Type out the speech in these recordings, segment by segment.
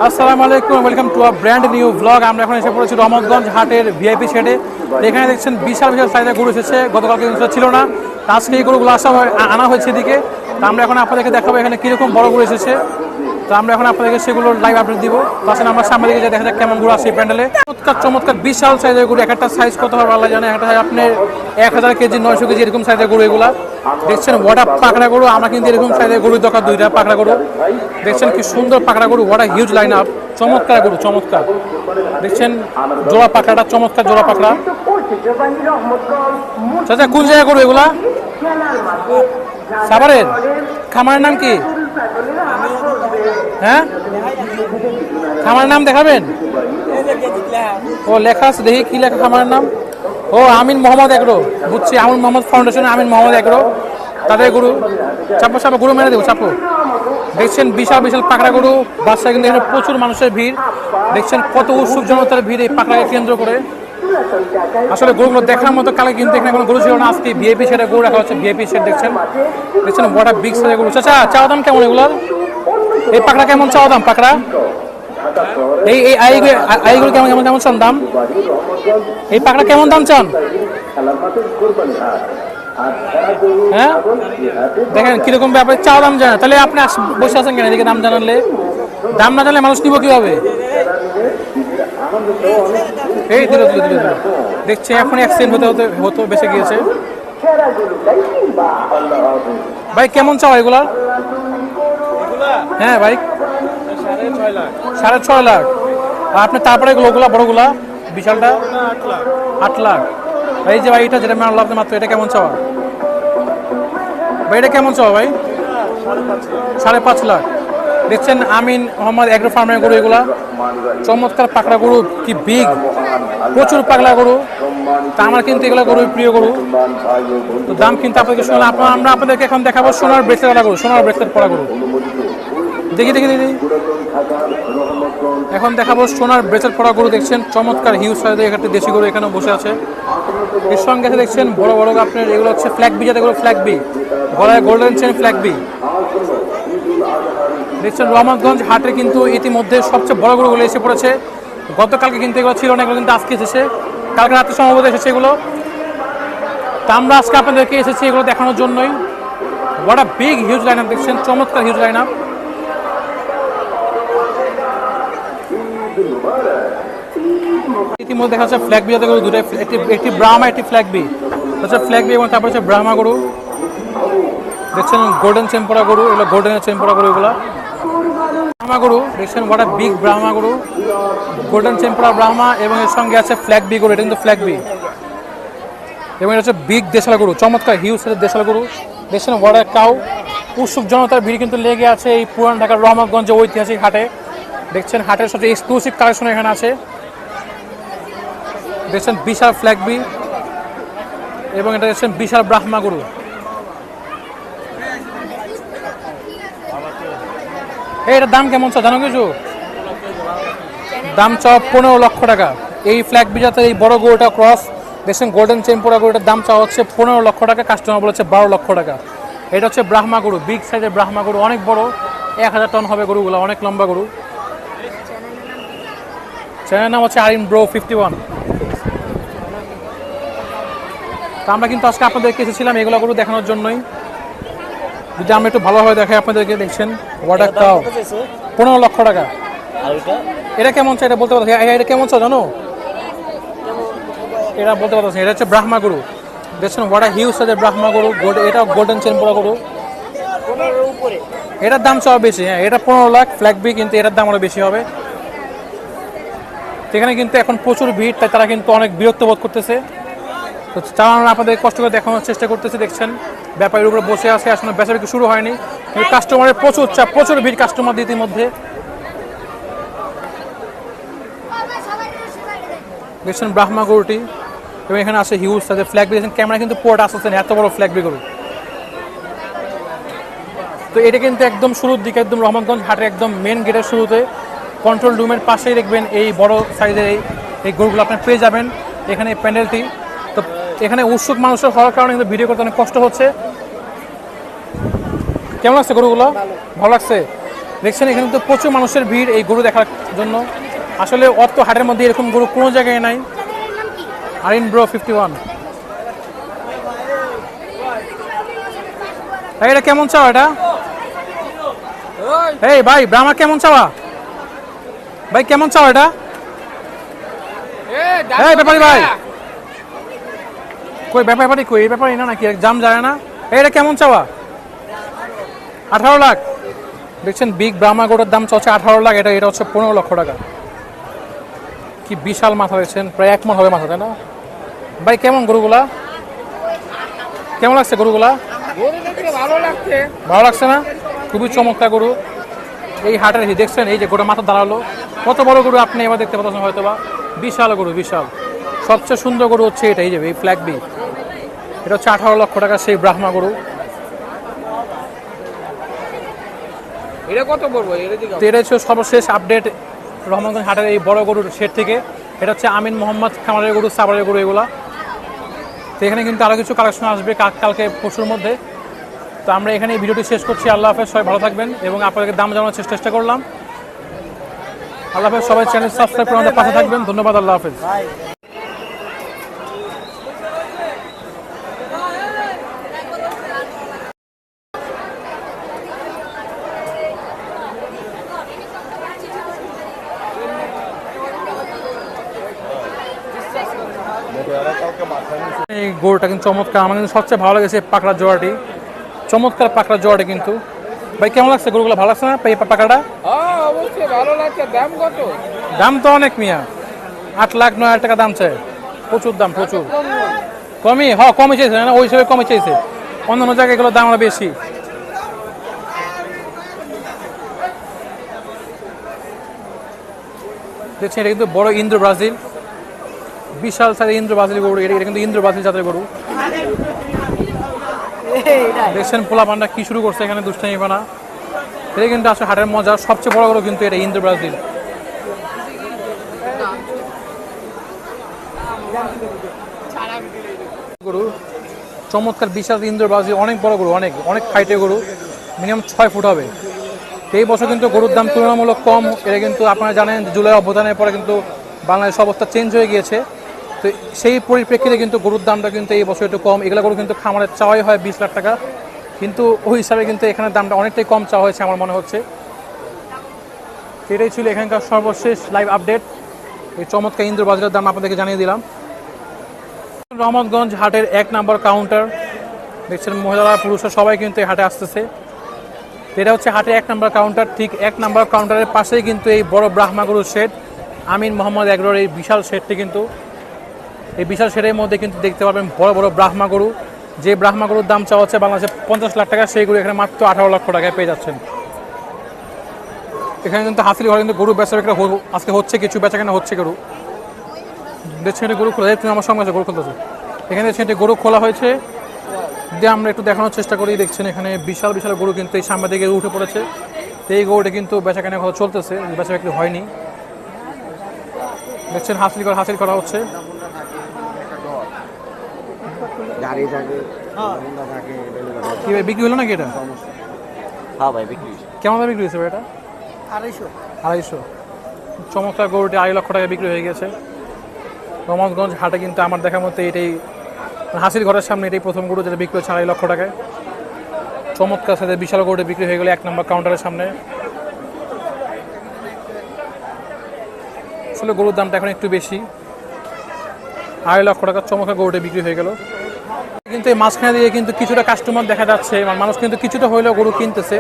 আসসালামু আলাইকুম, welcome to a brand new blog. আমরা এখন এসে পড়েছি রহমতগঞ্জ হাটের ভিআইপি শেডে। এখানে দেখছেন বিশাল বিশাল সাইজের গরু এসেছে, গতকালকে ছিল না, আজকে এই গরুগুলো আনা হয়েছে এদিকে। তো আমরা এখন আপনাদেরকে দেখাবো এখানে কীরকম বড় গরু এসেছে। তো আমরা এখন আপনাদেরকে সেগুলোর লাইভ আপডেট দিব। তাছাড়া আমরা সামনে দিকে দেখা যাক কেমন গরু আছে এই প্যান্ডেলে। চমৎকার চমৎকার বিশাল সাইজের গরু, এক একটা সাইজ কত হবে আল্লাহ জানে। একটা হয় আপনার 1000 কেজি 900 কেজি এরকম সাইজের গরু এগুলা। দেখছেন ওয়াটা পাকড়া গরু, আমরা কিন্তু এরকম সাইজের গরুর দরকার, দুইটা পাকড়া গরু। দেখছেন কি সুন্দর পাকড়া গরু, ওয়াটা হিউজ লাইন আপ, চমৎকার গরু চমৎকার। দেখছেন জোড়া পাকড়াটা, চমৎকার জোড়া পাকড়া। চাচা কোন জায়গা গরু এগুলা? সাভারের? খামারের নাম কি? হ্যাঁ, খামারের নাম দেখাবেন? ও লেখা আছে, দেখি কি লেখা খামারের নাম। ও আমিন মোহাম্মদ এগ্রো, বুঝছি, আমিন মোহাম্মদ ফাউন্ডেশন, আমিন মোহাম্মদ এগ্রো, তাদের গরু। চাপো চাপো, গরু মেরে দেবো, চাপো। দেখছেন বিশাল বিশাল পাকড়া গরু, বাচ্চা কিন্তু এখানে প্রচুর মানুষের ভিড়। দেখছেন কত উৎসুক জনতার ভিড় এই পাকড়াকে কেন্দ্র করে। আসলে গরুগুলো দেখার মতো, কালে কিন্তু এখানে কোনো গরু ছিল না, আজকে ভিআইপি শেডে গরু রাখা হচ্ছে। ভিআইপি শেড দেখছেন, দেখছেন বড় বিগ সাইজের গরু। চাচা চাওয়া দাম কেমন এগুলোর? এই পাকড়া কেমন চাওয়া দাম? পাকড়া এই এই আইগুলো কেমন কেমন কেমন চান দাম? এই পাকড়া কেমন দাম চান? হ্যাঁ, দেখেন কিরকম ব্যাপারে চাওয়া দাম জানা। তাহলে আপনি বসে আছেন কেন এদিকে? দাম জানালে, দাম না জানলে মানুষ নিব কিভাবে? এই দিল দিল দিল দিল, দেখছি এখন অ্যাক্সিডেন্ট হতে হতে বেঁচে গিয়েছে। ভাই কেমন চাও এগুলা? হ্যাঁ ভাই, 6.5 লাখ। আর আপনি তারপরে ওগুলা বড়গুলা বিশালটা 8 লাখ। এই যে ভাই এটা যেটা মারলাম আপনি মাত্র, এটা কেমন চাওয়া ভাই? এটা কেমন চাওয়া ভাই? 5.5 লাখ। দেখছেন আমিন মোহাম্মদ এগ্রো ফার্মের গরু এগুলা, চমৎকার পাকড়া গরু, কি বিগ, প্রচুর পাগলা গরু। তা আমার কিন্তু এগুলো গরু প্রিয় গরু। তো দাম কিন্তু আপনাদেরকে শোনা, আমরা আপনাদেরকে এখন দেখাবো সোনার ব্রেসলেট গরু, সোনার ব্রেসলেট পরা গরু। দেখি দেখি দেখি, এখন দেখাবো সোনার ব্রেসলেট পরা গরু। দেখছেন চমৎকার হিউজ সাইজের একটা দেশি গরু এখানে বসে আছে। এর সঙ্গে দেখছেন বড় বড় আপনার এগুলো হচ্ছে ফ্ল্যাগ বি জাতের গরু, ফ্ল্যাগ বি, গলায় গোল্ডেন চেন ফ্ল্যাগ বি। দেখছেন রহমতগঞ্জ হাটে কিন্তু ইতিমধ্যে সবচেয়ে বড় গরুগুলো এসে পড়েছে। গতকালকে কিন্তু এগুলো ছিল না, এগুলো কিন্তু আজকে এসেছে, কালকে রাতে সম্ভবত এসেছে এগুলো। তা আমরা আজকে আপনাদেরকে এসেছি এগুলো দেখানোর জন্যই। বড় বিগ হিউজ লাইন আপ, দেখছেন চমৎকার হিউজ লাইন আপ। ইতিমধ্যে দেখা যাচ্ছে ফ্ল্যাগ বি জাতের গরু দুটো, একটি ব্রাহ্মা, একটি ফ্ল্যাগ বি। হচ্ছে ফ্ল্যাগ বি এবং তারপর হচ্ছে ব্রাহ্মা গরু। দেখছেন গোল্ডেন চেম্পোরা গরু, এগুলো গোল্ডেন চেম্পোরা গরু এগুলো। ব্রাহ্মা গরু দেখছেন, বড় বিগ ব্রাহ্মা গরু, গোল্ডেন চেম্পোরা ব্রাহ্মা, এবং এর সঙ্গে আছে ফ্ল্যাগ বি গরু, এটা কিন্তু ফ্ল্যাগ বি। এবং এটা হচ্ছে বিগ দেশাল গরু, চমৎকার হিউজ দেশাল গরু। দেখছেন বড় কাউ, উৎসুক জনতার ভিড় কিন্তু লেগে আছে এই পুরান ঢাকার রহমতগঞ্জে ঐতিহাসিক হাটে। দেখছেন হাটের সাথে এক্সক্লুসিভ কালেকশন এখানে আছে। দেখছেন বিশাল ফ্ল্যাগ বি, এবং এটা দেখছেন বিশাল ব্রাহ্মা গরু। এটার দাম কেমন চাও জানো কিছু? দাম চাও 15 লক্ষ টাকা। এই ফ্ল্যাগ বি জাতের এই বড় গরুটা ক্রস, দেখছেন গোল্ডেন চেম্পোরা গরুটার দাম চাওয়া হচ্ছে 15 লক্ষ টাকা, কাস্টমার বলেছে 12 লক্ষ টাকা। এটা হচ্ছে ব্রাহ্মা গরু, বিগ সাইজের ব্রাহ্মা গরু, অনেক বড়, 1000 টন হবে গরুগুলো, অনেক লম্বা গরু। চ্যানেলের নাম হচ্ছে আরিন ব্রো 51। তা আমরা কিন্তু আজকে আপনাদেরকে এসেছিলাম এগুলো গরু দেখানোর জন্যই। যদি আমরা একটু ভালোভাবে দেখাই আপনাদেরকে, দেখছেন ওয়াটার কাউ 15 লক্ষ টাকা। এটা কেমন চাই এটা বলতে পারছি, এটা কেমন চাও জানো? এটা বলতে পারছি, এটা হচ্ছে ব্রাহ্মা গরু। দেখছেন ওয়াটার হিউজ সাইজের ব্রাহ্মা গরু, এটা গোল্ডেন চেন পরা গরু। এটার দাম চাওয়া বেশি, হ্যাঁ এটা 15 লাখ ফ্ল্যাগ বি, কিন্তু এটার দাম আরও বেশি হবে। সেখানে কিন্তু এখন প্রচুর ভিড়, তাই তারা কিন্তু অনেক বিরক্ত বোধ করতেছে। তো তারা আপনাদের কষ্ট করে দেখানোর চেষ্টা করতেছে। দেখছেন ব্যাপারীর উপরে বসে আছে, আসলে বেচাবিক্রি শুরু হয়নি, কিন্তু কাস্টমারের প্রচুর চাপ, প্রচুর ভিড় কাস্টমারদের ইতিমধ্যে। দেখছেন ব্রাহ্মা গরুটি, এবং এখানে আছে হিউজ সাইজের ফ্ল্যাগ বি। দেখছেন ক্যামেরা কিন্তু পোর্ট আসছে না, এত বড় ফ্ল্যাগ বি গরু। তো এটা কিন্তু একদম শুরুর দিকে, একদম রহমতগঞ্জ হাটের একদম মেন গেটের শুরুতে, কন্ট্রোল রুমের পাশেই দেখবেন এই বড় সাইজের এই গরুগুলো আপনি পেয়ে যাবেন এখানে এই প্যান্ডেলটি। তো এখানে উৎসুক মানুষের হওয়ার কারণে কিন্তু ভিডিও করতে অনেক কষ্ট হচ্ছে। কেমন লাগছে গরুগুলো? ভালো লাগছে। দেখছেন এখানে তো প্রচুর মানুষের ভিড় এই গরু দেখার জন্য। আসলে অত হাটের মধ্যে এরকম গরু কোনো জায়গায় নাই। আরিন ব্রো 51। এটা কেমন চাওয়া এটা? এই ভাই ব্রাহ্মা কেমন চাওয়া? ভাই কেমন চাওয়া এটা? এই ব্যাপারী ভাই কই ব্যাপারী কই? এই ব্যাপারই না নাকি জাম যায় না? এটা কেমন চাওয়া? 18 লাখ। দেখছেন বিগ ব্রাহ্মা গরুর দাম চলছে 18 লাখ। এটা হচ্ছে 15 লক্ষ টাকা। কি বিশাল মাথা দেখছেন, প্রায় 1 মণ হবে মাথা, তাই না ভাই? কেমন গরুগুলা? কেমন লাগছে গরুগুলা? ভালো লাগছে না? খুবই চমৎকার গরু। এই হাটের দেখছেন এই যে গরু মাথা দাঁড়ালো, কত বড় গরু আপনি এবার দেখতে পাচ্ছেন হয়তো বা। বিশাল গরু, বিশাল। সবচেয়ে সুন্দর গরু হচ্ছে এটা, এই যে এই ফ্ল্যাগ বি। এটা হচ্ছে 18 লক্ষ টাকা সেই ব্রাহ্মা গরু। এটা কত পড়বো? এটা হচ্ছে সর্বশেষ আপডেট রহমানগঞ্জ হাটের এই বড় গরুর শেড থেকে। এটা হচ্ছে আমিন মোহাম্মদ খামারের গরু, সাবারের গরু এগুলা। তো এখানে কিন্তু আরও কিছু কালেকশন আসবে কালকে পরশুর মধ্যে। তো আমরা এখানে এই ভিডিওটি শেষ করছি। আল্লাহ হাফেজ, সবাই ভালো থাকবেন এবং আপনাদেরকে দাম জানানোর চেষ্টা করলাম। আল্লাহ হাফেজ, সবাই চ্যানেল সাবস্ক্রাইব করে আমাদের পাশে থাকবেন। ধন্যবাদ, আল্লাহ হাফেজ। এই গরুটা কিন্তু চমৎকার, আমার কিন্তু সবচেয়ে ভালো লেগেছে পাকড়ার জোড়াটি। চমৎকার পাকড়ার জোড়াটি কিন্তু। ভাই কেমন লাগছে গরুগুলো? ভালো লাগছে না এই পাকড়াটা? অবশ্যই ভালো লাগছে। দাম কত? দাম তো অনেক মিয়া, 8 লাখ 9 হাজার টাকা দাম চাই। প্রচুর দাম, প্রচুর। কমই কমই চাইছে না, ওই হিসেবে কমই চাইছে। অন্যান্য জায়গায় এগুলোর দাম আরো বেশি। দেখছেন এটা কিন্তু বড় ইন্দ্র ব্রাজিল, বিশাল সাইজের ইন্দ্র ব্রাজিল গরু। এটা কিন্তু ইন্দ্র ব্রাজিল জাতের গরু। দেখছেন পোলা পান্ডা কি শুরু করছে এখানে দুষ্টামি বানা। এটা কিন্তু আসলে হাটের মজা। সবচেয়ে বড় গরু কিন্তু এটা ইন্দ্র ব্রাজিল গরু। চমৎকার বিশাল ইন্দ্র ব্রাজিল, অনেক বড় গরু, অনেক অনেক হাইটের গরু, মিনিমাম 6 ফুট হবে। এই বছর কিন্তু গরুর দাম তুলনামূলক কম। এটা কিন্তু আপনারা জানেন জুলাই অভ্যুত্থানের পরে কিন্তু বাংলাদেশের অবস্থা চেঞ্জ হয়ে গিয়েছে। তো সেই পরিপ্রেক্ষিতে কিন্তু গরুর দামটা কিন্তু এই বছর একটু কম। এগুলো গরু কিন্তু খামারের চাওয়াই হয় 20 লাখ টাকা, কিন্তু ওই হিসাবে কিন্তু এখানে দামটা অনেকটাই কম চাওয়া হয়েছে আমার মনে হচ্ছে। এটাই ছিল এখানকার সর্বশেষ লাইভ আপডেট। এই চমৎকার ইন্দ্র বাজারের দাম আপনাদেরকে জানিয়ে দিলাম। রহমতগঞ্জ হাটের 1 নম্বর কাউন্টার। দেখছেন মহিলারা পুরুষরা সবাই কিন্তু এই হাটে আসতেছে। এটা হচ্ছে হাটে 1 নম্বর কাউন্টার। ঠিক 1 নম্বর কাউন্টারের পাশেই কিন্তু এই বড় ব্রাহ্মা গরুর শেড, আমিন মোহাম্মদ এগ্রোর এই বিশাল শেডটি। কিন্তু এই বিশাল শেডের মধ্যে কিন্তু দেখতে পাবেন বড় বড় ব্রাহ্মা গরু। যে ব্রাহ্মা গরুর দাম চাওয়া হচ্ছে বাংলাদেশে 50 লাখ টাকা, সেই গরু এখানে মাত্র 18 লক্ষ টাকায় পেয়ে যাচ্ছেন। এখানে কিন্তু হাসিল ঘরে কিন্তু গরু বেচা বিক্রি আজকে হচ্ছে, কিছু বেচা কেনা হচ্ছে গরু। দেখছেন এটা গরু খোলা, তুমি আমার সঙ্গে আছে গরু খুলতেছে। এখানে দেখছেন এটি গরু খোলা হয়েছে, দিয়ে আমরা একটু দেখানোর চেষ্টা করি। দেখছেন এখানে বিশাল বিশাল গরু কিন্তু এই সামনে দিকে উঠে পড়েছে। এই গরুটা কিন্তু বেচা কেনা কথা চলতেছে, বেচা বিক্রি হয়নি। দেখছেন হাসিল করা হচ্ছে। কি ভাই বিক্রি হলো নাকি এটা? হ্যাঁ ভাই বিক্রি। কেমন দামে বিক্রি হয়েছে এটা? 250। চমৎকার গরুটি 2.5 লক্ষ টাকা বিক্রি হয়ে গেছে। রহমতগঞ্জ হাটে কিন্তু আমার দেখার মতো এটাই, হাসির ঘরের সামনে এটাই প্রথম গরু যেটা বিক্রি হচ্ছে 2.5 লক্ষ টাকায়। চমৎকার সাথে বিশাল গরুটি বিক্রি হয়ে গেল 1 নম্বর কাউন্টারের সামনে। আসলে গরুর দামটা এখন একটু বেশি, 2.5 লক্ষ টাকার চমৎকার গরুটি বিক্রি হয়ে গেল। কিন্তু এই মাঝখানে দিয়ে কিন্তু কিছুটা কাস্টমার দেখা যাচ্ছে, মানুষ কিন্তু কিছুটা হলেও গরু কিনতেছে।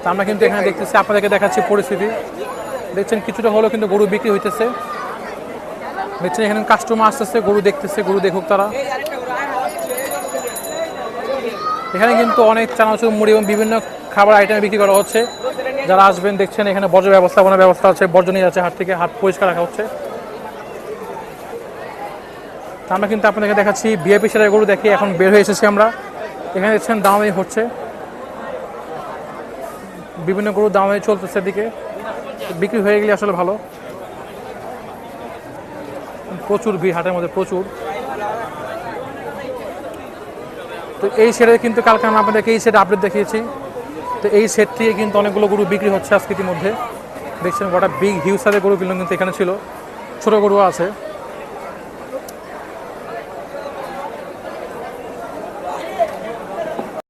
তা আমরা কিন্তু এখানে দেখতেছি, আপনাদেরকে দেখাচ্ছি পরিস্থিতি। দেখছেন কিছুটা হলেও কিন্তু গরু বিক্রি হইতেছে। দেখছেন এখানে কাস্টমার আসতেছে, গরু দেখতেছে, গরু দেখুক তারা। এখানে কিন্তু অনেক চানাচুর, মুড়ি এবং বিভিন্ন খাবার আইটেম বিক্রি করা হচ্ছে। যারা আসবেন দেখছেন এখানে বর্জ্য ব্যবস্থাপনার ব্যবস্থা আছে, বর্জ্য নিয়ে যাচ্ছে হাট থেকে, হাট পরিষ্কার রাখা হচ্ছে। আমরা কিন্তু আপনাদেরকে দেখাচ্ছি ভিআইপি সেটের গরু দেখি। এখন বের হয়ে এসেছি আমরা, এখানে দেখছেন দামাদামি হচ্ছে, বিভিন্ন গরু দামাদামি চলতেছে। দিকে বিক্রি হয়ে গেলে আসলে ভালো। প্রচুর ভিড় হাটের মধ্যে, প্রচুর। তো এই শেডে কিন্তু কালকে আমি আপনাদেরকে এই শেডে আপডেট দেখিয়েছি। তো এই সেট থেকে কিন্তু অনেকগুলো গরু বিক্রি হচ্ছে আজকে ইতিমধ্যে। দেখছেন কটা বিগ হিউজ সাইজের গরু কিন্তু এখানে ছিল, ছোটো গরু আছে।